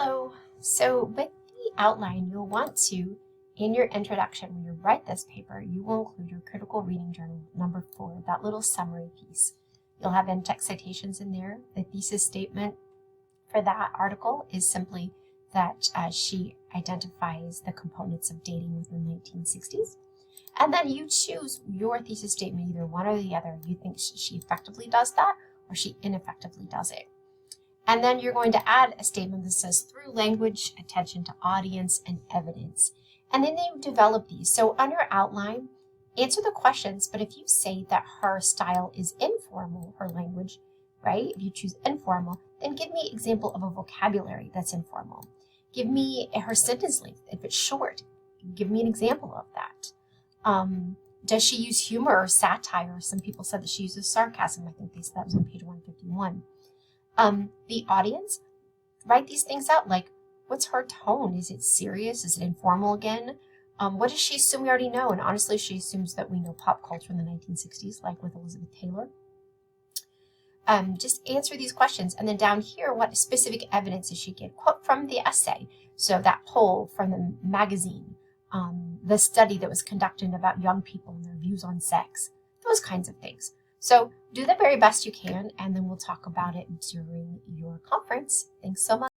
Hello. So with the outline, you'll want to, in your introduction, when you write this paper, you will include your critical reading journal number 4, that little summary piece. You'll have in-text citations in there. The thesis statement for that article is simply that she identifies the components of dating within the 1960s. And then you choose your thesis statement, either one or the other. You think she effectively does that or she ineffectively does it. And then you're going to add a statement that says through language, attention to audience, and evidence. And then you develop these. So on your outline, answer the questions, but if you say that her style is informal, her language, right? If you choose informal, then give me an example of a vocabulary that's informal. Give me her sentence length. If it's short, give me an example of that. Does she use humor or satire? Some people said that she uses sarcasm. I think they said that was on page 151. The audience, write these things out, like what's her tone? Is it serious? Is it informal again? What does she assume we already know? And honestly, she assumes that we know pop culture in the 1960s, like with Elizabeth Taylor. Just answer these questions. And then down here, what specific evidence does she give? Quote from the essay. So that poll from the magazine, the study that was conducted about young people and their views on sex, those kinds of things. So do the very best you can, and then we'll talk about it during your conference. Thanks so much.